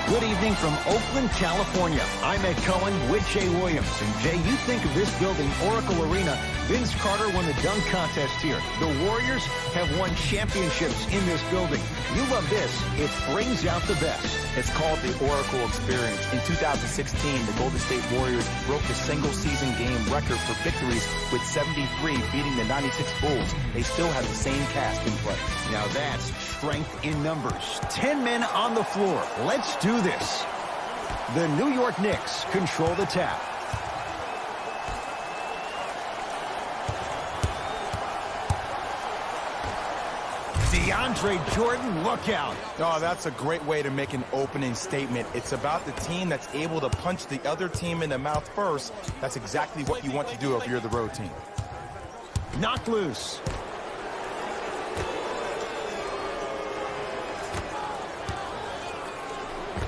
Good evening from Oakland, California. I'm Ed Cohen with Jay Williams. And Jay, you think of this building, Oracle Arena. Vince Carter won the dunk contest here. The Warriors have won championships in this building. You love this. It brings out the best. It's called the Oracle Experience. In 2016, the Golden State Warriors broke the single-season game record for victories with 73, beating the 96 Bulls. They still have the same cast in play. Now that's strength in numbers. 10 men on the floor. Let's do this. The New York Knicks control the tap. DeAndre Jordan, look out. Oh, that's a great way to make an opening statement. It's about the team that's able to punch the other team in the mouth first. That's exactly what you want to do if you're the road team. Knocked loose.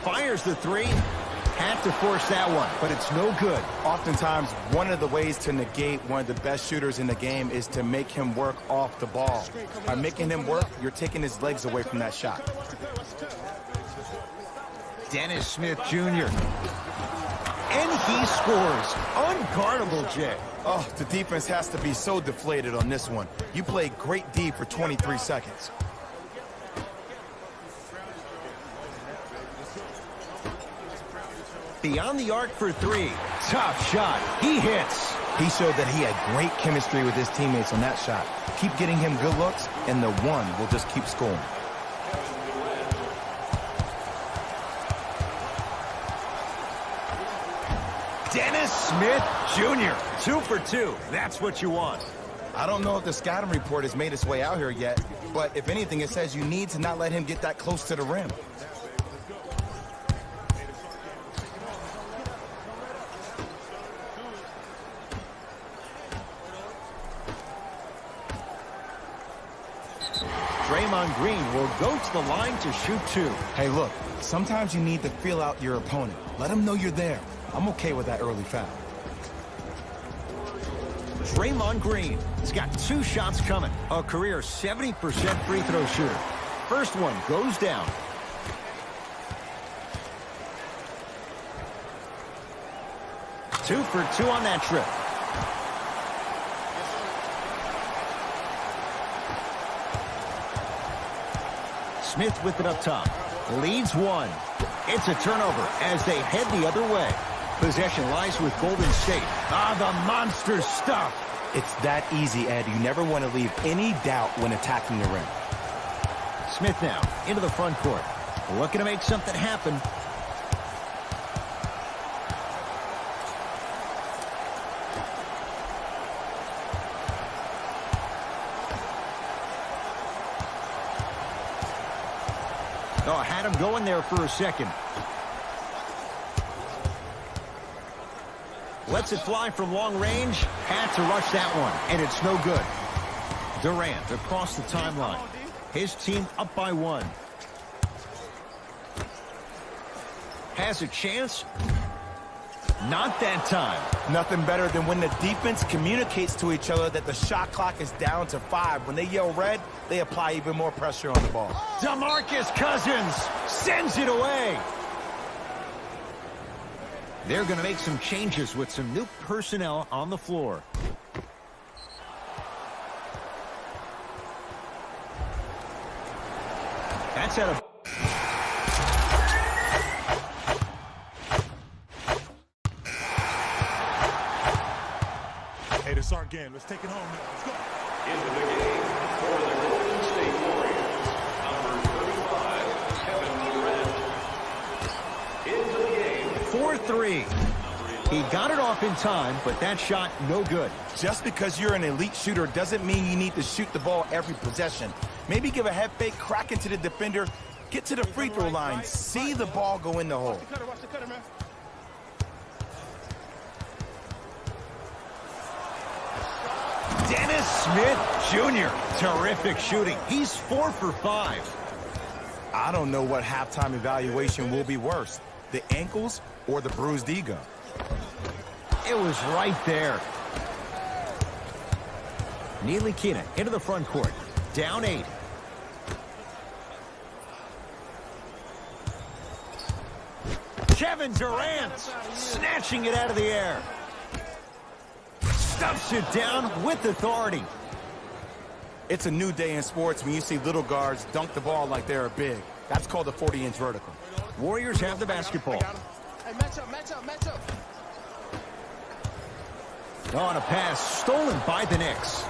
Fires the three. Had to force that one, but it's no good. Oftentimes, one of the ways to negate one of the best shooters in the game is to make him work off the ball. By making him work, you're taking his legs away from that shot. Dennis Smith Jr. And he scores. Unguardable, Jay. Oh, the defense has to be so deflated on this one. You played great D for 23 seconds. Beyond the arc for three. Tough shot. He hits. He showed that he had great chemistry with his teammates on that shot. Keep getting him good looks, and the one will just keep scoring. Dennis Smith Jr. 2 for 2. That's what you want. I don't know if the scouting report has made its way out here yet, but if anything, it says you need to not let him get that close to the rim. Draymond Green will go to the line to shoot two. Hey, look, sometimes you need to feel out your opponent. Let him know you're there. I'm okay with that early foul. Draymond Green has got 2 shots coming. A career 70% free throw shooter. First one goes down. Two for 2 on that trip. Smith with it up top. Leads one. It's a turnover as they head the other way. Possession lies with Golden State. Ah, the monster stuff. It's that easy, Ed. You never want to leave any doubt when attacking the rim. Smith now into the front court. Looking to make something happen. Oh, had him going there for a second. Lets it fly from long range. Had to rush that one, and it's no good. Durant across the timeline. His team up by 1. Has a chance. Not that time. Nothing better than when the defense communicates to each other that the shot clock is down to 5. When they yell red, they apply even more pressure on the ball. DeMarcus Cousins sends it away. They're going to make some changes with some new personnel on the floor. That's out of... Hey, this is our game. Let's take it home. Let's go. Into the game for the Golden State Warriors, number 35, Kevin Durant. Into the game. 4-3. He got it off in time, but that shot no good. Just because you're an elite shooter doesn't mean you need to shoot the ball every possession. Maybe give a head fake, crack into the defender, get to the free throw line, see the ball go in the hole. Watch the cutter, man. Dennis Smith Jr. Terrific shooting. He's 4 for 5. I don't know what halftime evaluation will be worse, the ankles or the bruised ego. It was right there. Ntilikina into the front court. Down 8. Kevin Durant snatching it out of the air. Stuffs it down with authority. It's a new day in sports when you see little guards dunk the ball like they're big. That's called a 40-inch vertical. Warriors have the basketball. Hey, match up. On a pass stolen by the Knicks.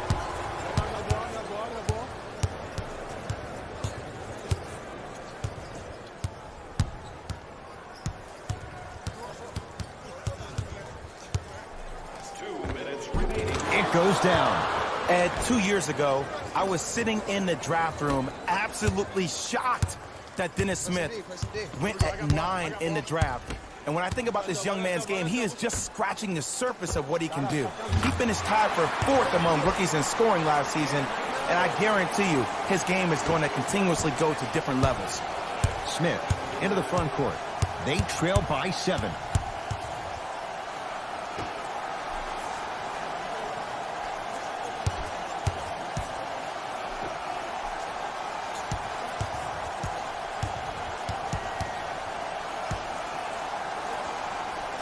It goes down. Ed, 2 years ago, I was sitting in the draft room absolutely shocked that Dennis Smith went at 9 in the draft. And when I think about this young man's game, he is just scratching the surface of what he can do. He finished tied for 4th among rookies in scoring last season, and I guarantee you his game is going to continuously go to different levels. Smith into the front court. They trail by 7.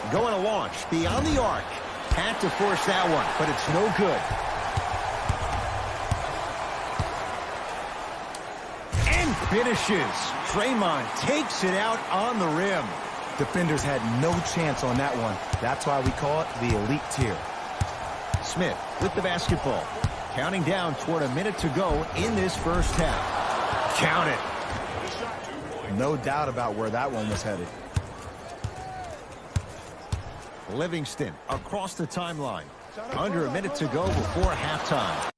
Going to launch beyond the arc. Had to force that one, but it's no good. And finishes. Draymond takes it out on the rim. Defenders had no chance on that one. That's why we call it the elite tier. Smith with the basketball. Counting down toward a minute to go in this first half. Count it. No doubt about where that one was headed. Livingston across the timeline. Under a minute to go before halftime.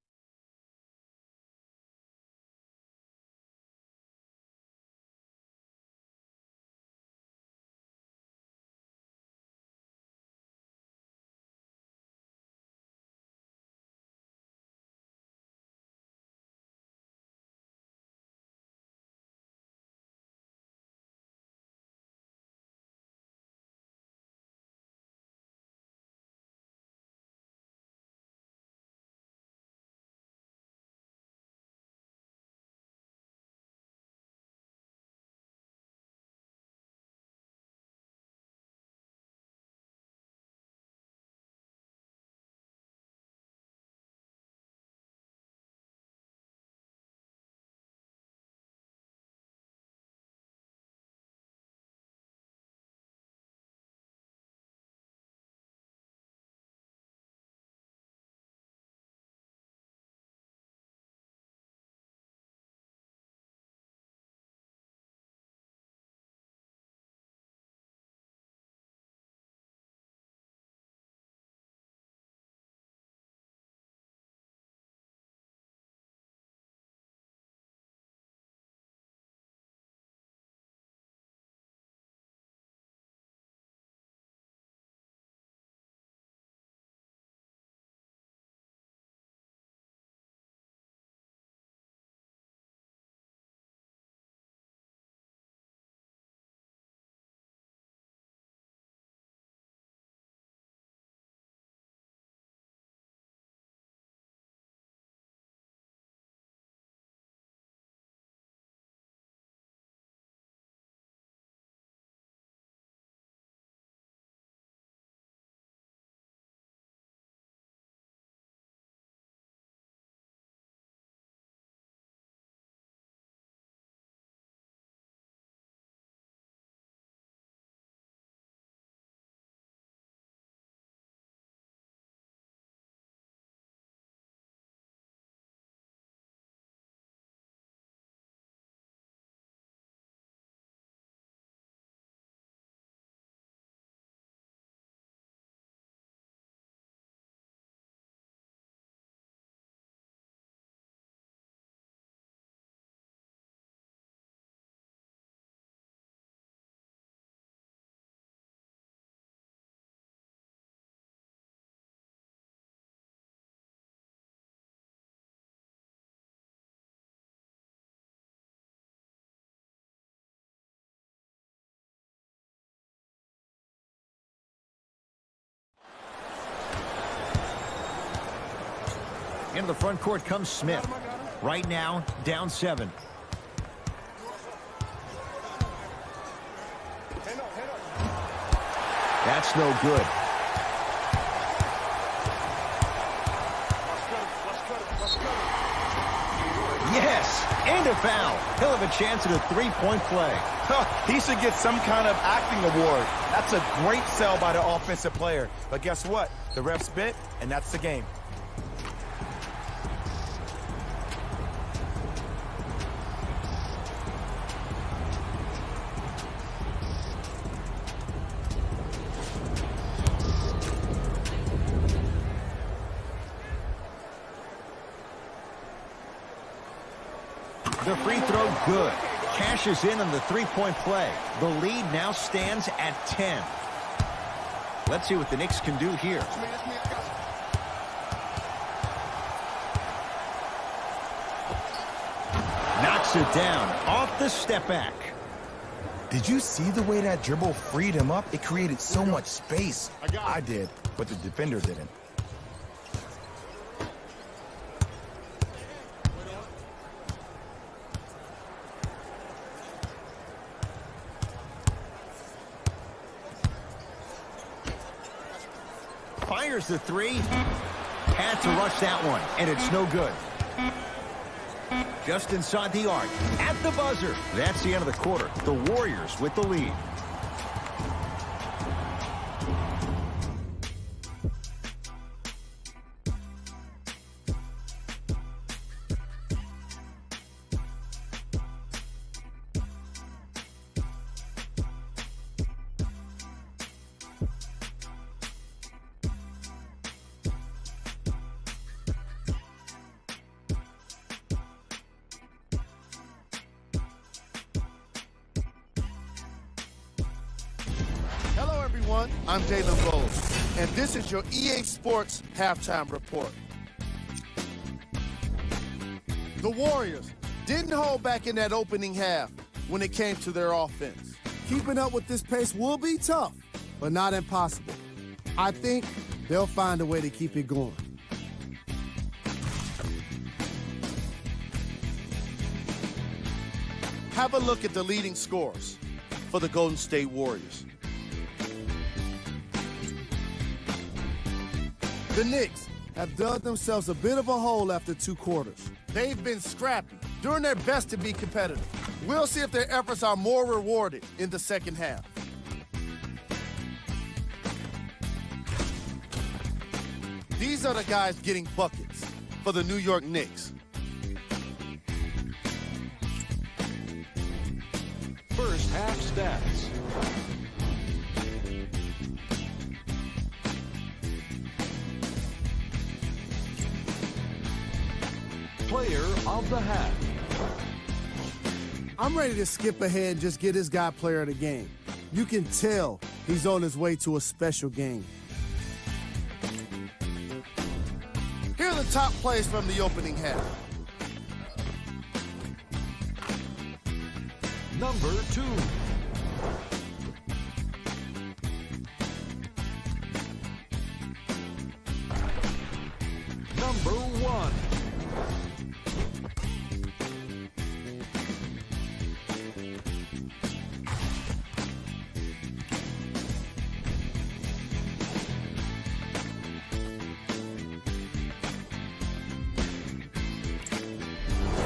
Into the front court comes Smith. Right now, down 7. That's no good. Yes, and a foul. He'll have a chance at a three-point play. He should get some kind of acting award. That's a great sell by the offensive player. But guess what? The refs bit, and that's the game. The free throw, good. Cashes in on the three-point play. The lead now stands at 10. Let's see what the Knicks can do here. Knocks it down off the step back. Did you see the way that dribble freed him up? It created so much space. I did, but the defender didn't. Fires the three. Had to rush that one, and it's no good. Just inside the arc. At the buzzer. That's the end of the quarter. The Warriors with the lead. Hello, everyone. I'm Jalen Gold, and this is your EA Sports Halftime Report. The Warriors didn't hold back in that opening half when it came to their offense. Keeping up with this pace will be tough, but not impossible. I think they'll find a way to keep it going. Have a look at the leading scores for the Golden State Warriors. The Knicks have dug themselves a bit of a hole after 2 quarters. They've been scrappy, doing their best to be competitive. We'll see if their efforts are more rewarded in the second half. These are the guys getting buckets for the New York Knicks. First half stats. Player of the half. I'm ready to skip ahead and just get this guy player of the game. You can tell he's on his way to a special game. Here are the top plays from the opening half. Number 2. Number 1.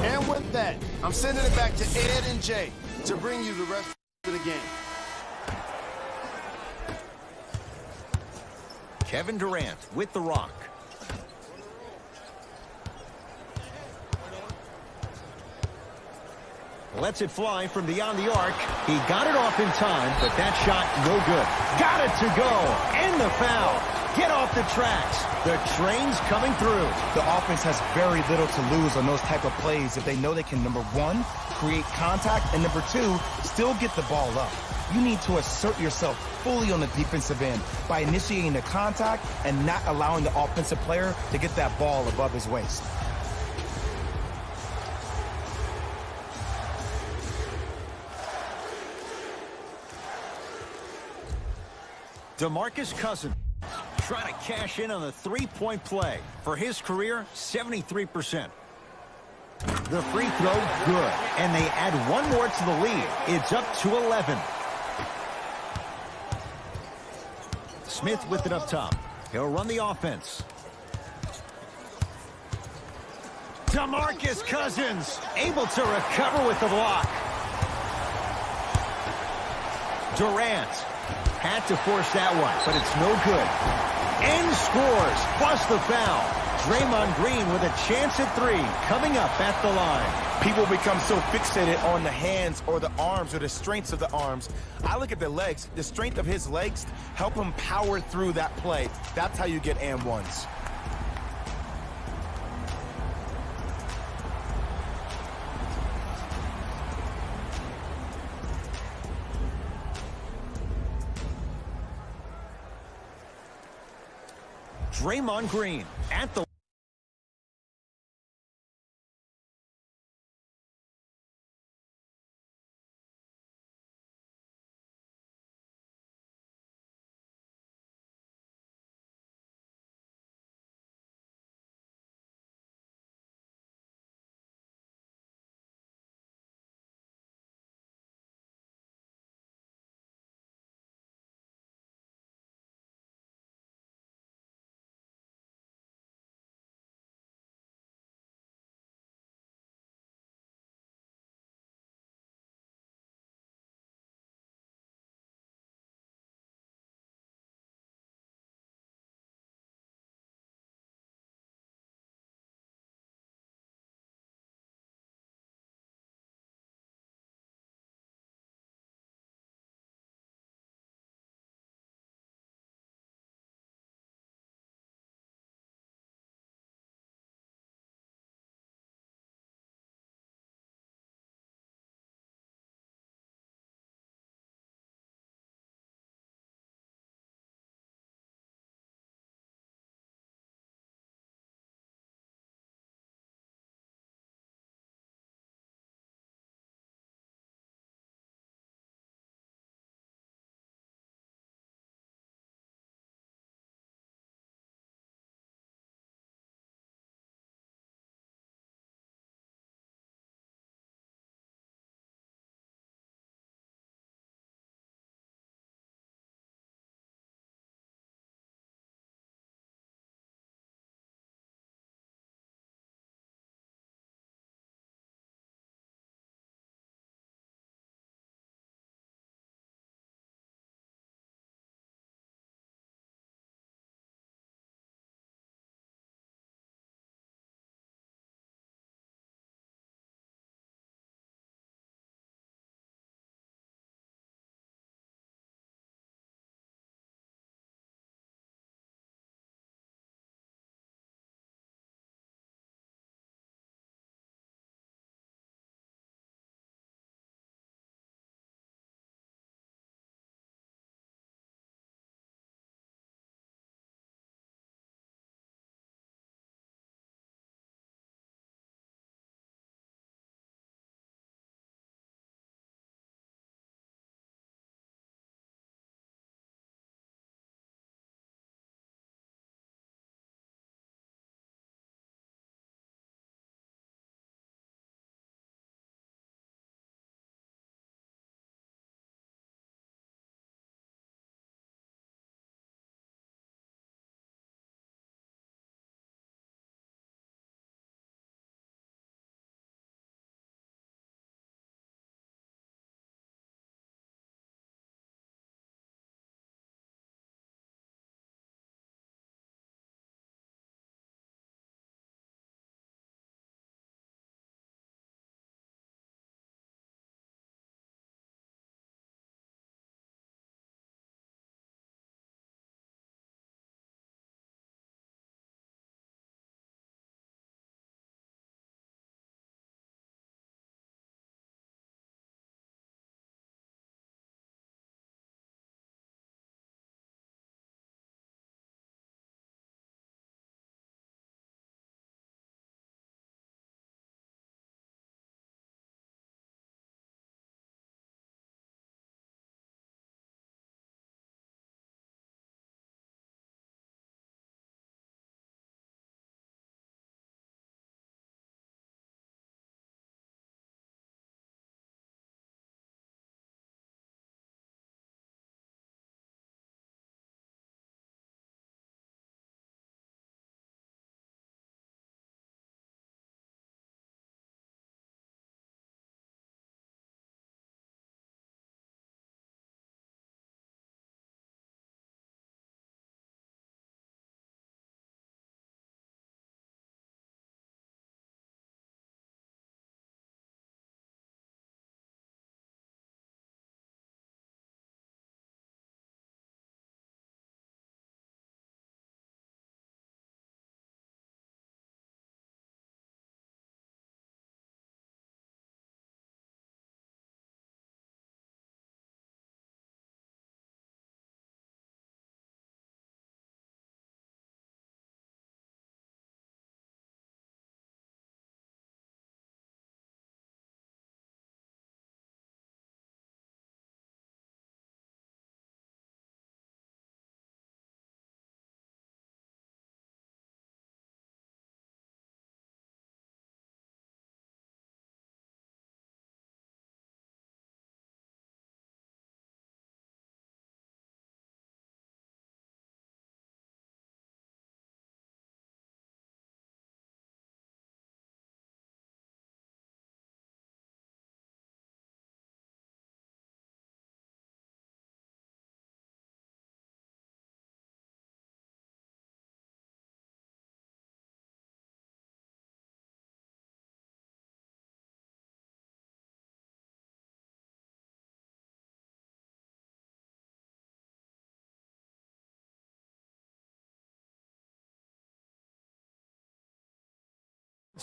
And with that, I'm sending it back to Ed and Jay to bring you the rest of the game. Kevin Durant with the rock. Lets it fly from beyond the arc. He got it off in time, but that shot no good. Got it to go. And the foul. Get off the tracks. The train's coming through. The offense has very little to lose on those type of plays if they know they can, number 1, create contact, and number 2, still get the ball up. You need to assert yourself fully on the defensive end by initiating the contact and not allowing the offensive player to get that ball above his waist. DeMarcus Cousins trying to cash in on the three-point play. For his career, 73%. The free throw, good. And they add one more to the lead. It's up to 11. Smith with it up top. He'll run the offense. DeMarcus Cousins able to recover with the block. Durant had to force that one, but it's no good. And scores, plus the foul. Draymond Green with a chance at three coming up at the line. People become so fixated on the hands or the arms or the strengths of the arms. I look at the legs. The strength of his legs help him power through that play. That's how you get and ones. Draymond Green at the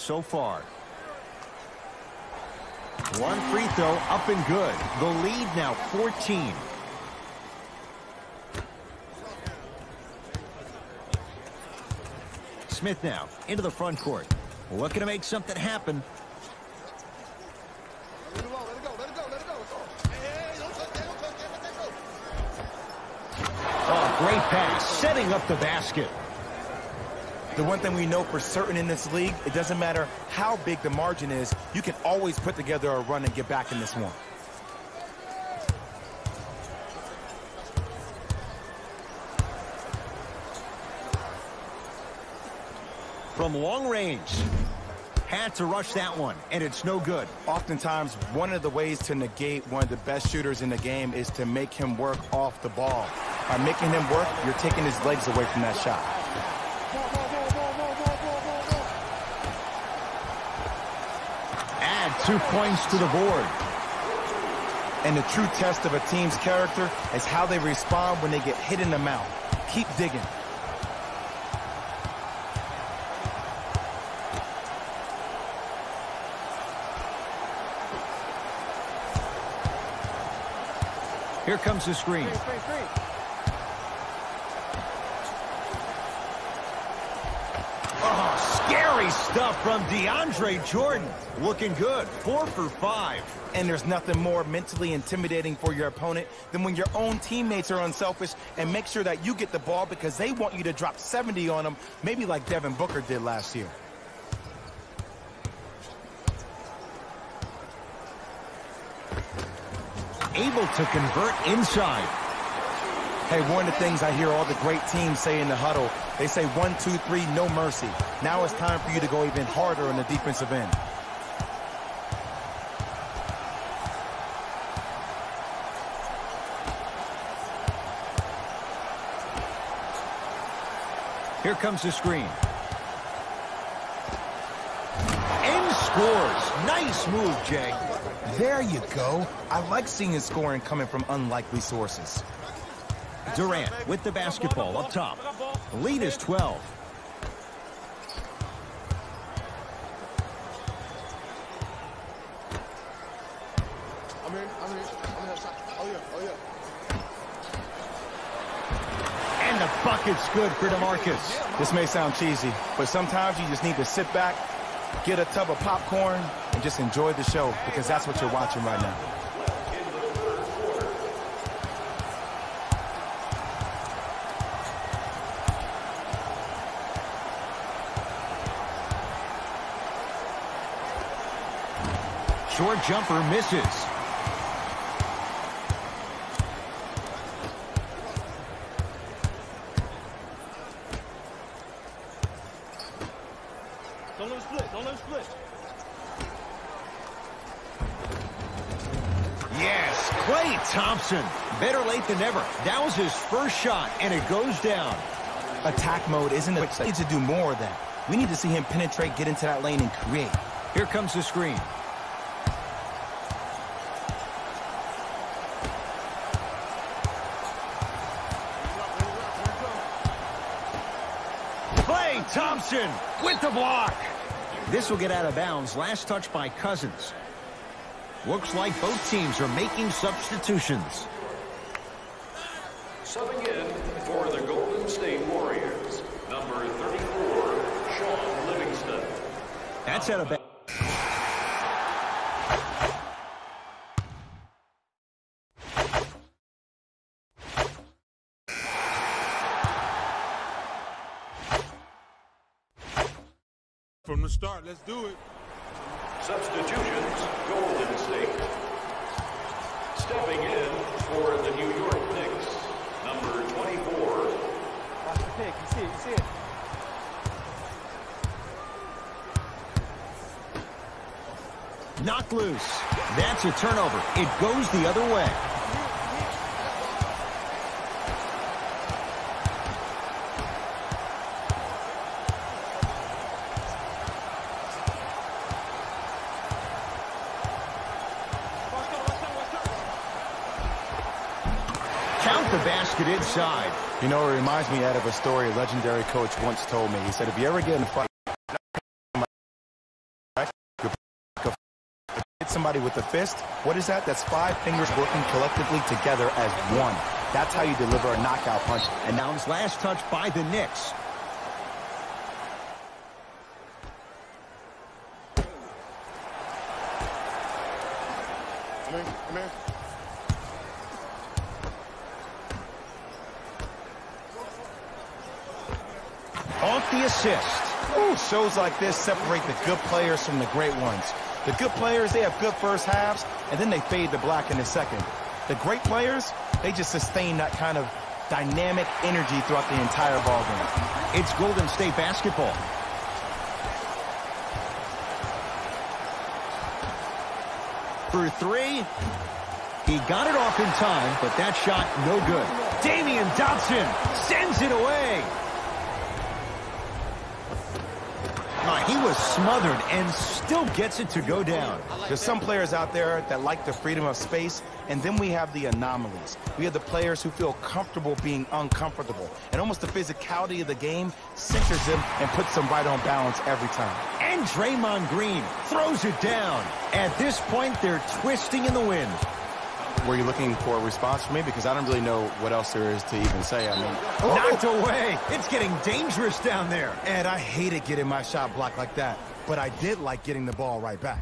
so far. One free throw up and good. The lead now 14. Smith now into the front court. Looking to make something happen. Oh, great pass, setting up the basket. The one thing we know for certain in this league, it doesn't matter how big the margin is, you can always put together a run and get back in this one. From long range. Had to rush that one, and it's no good. Oftentimes, one of the ways to negate one of the best shooters in the game is to make him work off the ball. By making him work, you're taking his legs away from that shot. Add 2 points to the board. And the true test of a team's character is how they respond when they get hit in the mouth. Keep digging. Here comes the screen. Oh, scary stuff from DeAndre Jordan. Looking good. 4 for 5. And there's nothing more mentally intimidating for your opponent than when your own teammates are unselfish and make sure that you get the ball because they want you to drop 70 on them, maybe like Devin Booker did last year. Able to convert inside. Hey, one of the things I hear all the great teams say in the huddle, they say 1, 2, 3, no mercy. Now it's time for you to go even harder on the defensive end. Here comes the screen. And scores. Nice move, Jay. There you go. I like seeing his scoring coming from unlikely sources. Durant with the basketball up top. The lead is 12. And the bucket's good for DeMarcus. This may sound cheesy, but sometimes you just need to sit back, get a tub of popcorn, and just enjoy the show because that's what you're watching right now. Short jumper misses. Don't let him split. Don't let him split. Yes, Klay Thompson. Better late than never. That was his first shot, and it goes down. Attack mode isn't a need to do more of that. We need to see him penetrate, get into that lane, and create. Here comes the screen. Klay Thompson with the block. This will get out of bounds. Last touch by Cousins. Looks like both teams are making substitutions. Subbing in for the Golden State Warriors, number 34, Sean Livingston. That's out of bounds. From the start, let's do it. Substitutions, Golden State. Stepping in for the New York Knicks, number 24. Watch the pick. You see it. You see it. Knocked loose. That's a turnover. It goes the other way. Count the basket inside. You know, it reminds me of a story a legendary coach once told me. He said, if you ever get in a fight, somebody with a fist, what is that? That's 5 fingers working collectively together as one. That's how you deliver a knockout punch. And now his last touch by the Knicks. Come here. Off the assist. Ooh, shows like this separate the good players from the great ones. The good players, they have good first halves, and then they fade to black in the second. The great players, they just sustain that kind of dynamic energy throughout the entire ballgame. It's Golden State basketball. For 3. He got it off in time, but that shot no good. Damian Dotson sends it away. He was smothered and still gets it to go down. There's some players out there that like the freedom of space, and then we have the anomalies. We have the players who feel comfortable being uncomfortable, and almost the physicality of the game centers them and puts them right on balance every time. And Draymond Green throws it down. At this point, they're twisting in the wind. Were you looking for a response from me? Because I don't really know what else there is to even say. I mean, knocked away. It's getting dangerous down there. Ed, I hated getting my shot blocked like that, but I did like getting the ball right back.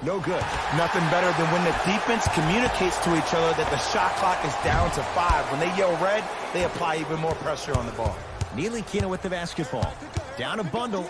No good. Nothing better than when the defense communicates to each other that the shot clock is down to 5. When they yell red, they apply even more pressure on the ball. Ntilikina with the basketball. Down a bundle.